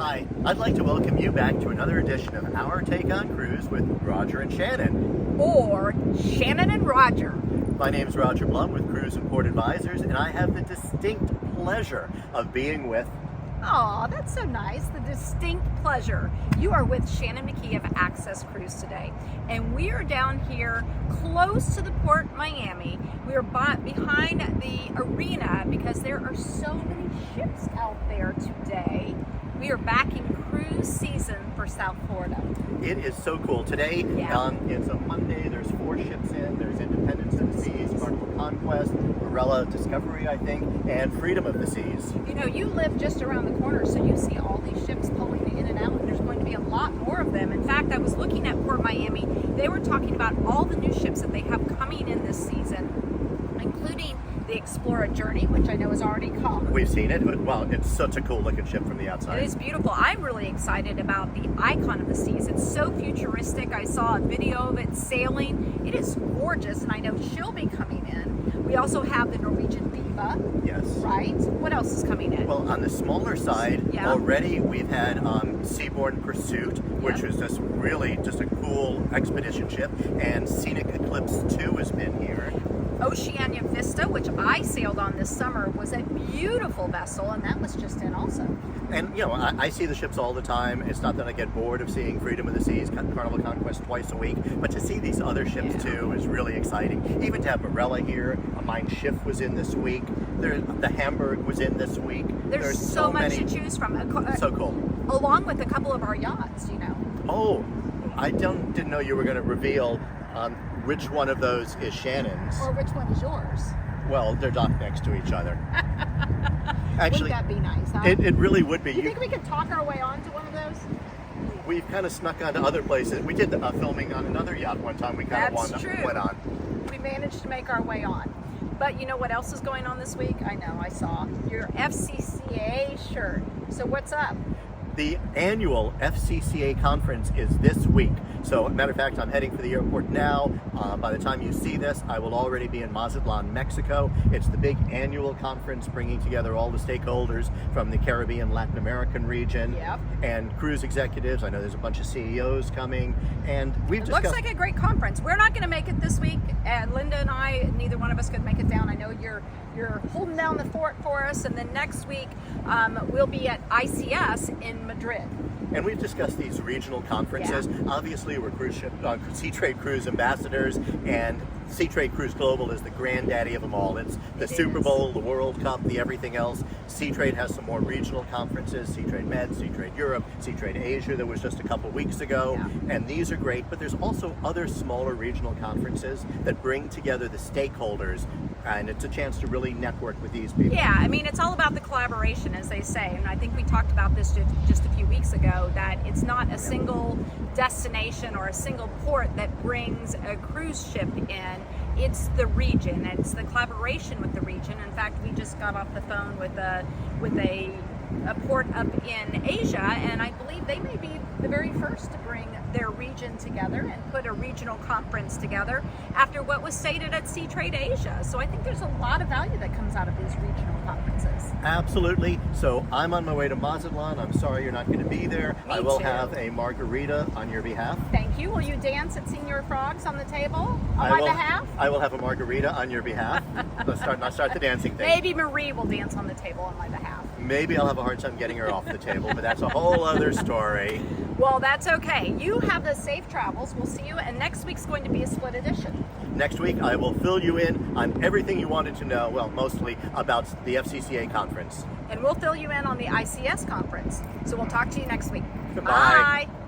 Hi, I'd like to welcome you back to another edition of Our Take on Cruise with Roger and Shannon. Or Shannon and Roger. My name is Roger Blum with Cruise and Port Advisors, and I have the distinct pleasure of being with... Aw, that's so nice. The distinct pleasure. You are with Shannon McKee of Access Cruise today. And we are down here close to the PortMiami. We are behind the arena because there are so many ships out there today. We are back in cruise season for South Florida. It is so cool. Today, it's a Monday. There's 4 ships in. There's Independence of the Seas, Carnival Conquest, Morella Discovery, I think, and Freedom of the Seas. You know, you live just around the corner, so you see all these ships pulling in and out, and there's going to be a lot more of them. In fact, I was looking at PortMiami. They were talking about all the new ships that they have coming in this season, including the Explorer Journey, which I know has already come. We've seen it, but well, it's such a cool looking ship from the outside. It is beautiful. I'm really excited about the Icon of the Seas. It's so futuristic. I saw a video of it sailing. It is gorgeous, and I know she'll be coming in. We also have the Norwegian Viva. Yes. Right? What else is coming in? Well, on the smaller side, already we've had Seabourn Pursuit, which was just really just a cool expedition ship, and Scenic Eclipse 2 has been here. Oceania Vista, which I sailed on this summer, was a beautiful vessel, and that was just in also. And, you know, I see the ships all the time. It's not that I get bored of seeing Freedom of the Seas, Carnival Conquest twice a week, but to see these other ships too is really exciting. Even to have Morella here, a Mein Schiff was in this week, the Hamburg was in this week. There's so much to choose from. So cool. Along with a couple of our yachts, you know. Oh, I didn't know you were going to reveal which one of those is Shannon's. Or which one is yours. Well, they're docked next to each other. Actually, wouldn't that be nice, huh? It really would be. You think we could talk our way onto one of those? We've kind of snuck onto other places. We did filming on another yacht one time. We kind of went on. We managed to make our way on. But you know what else is going on this week? I know, I saw your FCCA shirt. So what's up? The annual FCCA conference is this week. So, matter of fact, I'm heading for the airport now. By the time you see this, I will already be in Mazatlan, Mexico. It's the big annual conference bringing together all the stakeholders from the Caribbean, Latin American region, and cruise executives. I know there's a bunch of CEOs coming, and we've discussed... Looks like a great conference. We're not going to make it this week, and Linda and I, neither one of us could make it down. I know you're holding down the fort for us, and then next week we'll be at ICS in Madrid. And we've discussed these regional conferences. Obviously, we're cruise ship, Sea Trade Cruise ambassadors, and Sea Trade Cruise Global is the granddaddy of them all. It's the Super Bowl, the World Cup, the everything else. Sea Trade has some more regional conferences, Sea Trade Med, Sea Trade Europe, Sea Trade Asia that was just a couple weeks ago. And these are great, but there's also other smaller regional conferences that bring together the stakeholders, and it's a chance to really network with these people. Yeah, I mean, it's all about the collaboration, as they say, and I think we talked about this just a few weeks ago, that it's not a single destination or a single port that brings a cruise ship in. It's the region. It's the collaboration with the region. In fact, we just got off the phone with a port up in Asia, and I believe they may be the very first to bring their region together and put a regional conference together after what was stated at Sea Trade Asia. So I think there's a lot of value that comes out of these regional conferences. Absolutely. So I'm on my way to Mazatlan. I'm sorry you're not going to be there. Me I will too. have a margarita on your behalf. Thank you. Will you dance at Senior Frogs on the table on my behalf? I will have a margarita on your behalf. Let's start the dancing thing. Maybe Marie will dance on the table on my behalf. Maybe I'll have a hard time getting her off the table, but that's a whole other story. Well, that's okay. You have the safe travels. We'll see you, and next week's going to be a split edition. Next week, I will fill you in on everything you wanted to know, well, mostly about the FCCA conference. And we'll fill you in on the ICS conference. So we'll talk to you next week. Goodbye. Bye.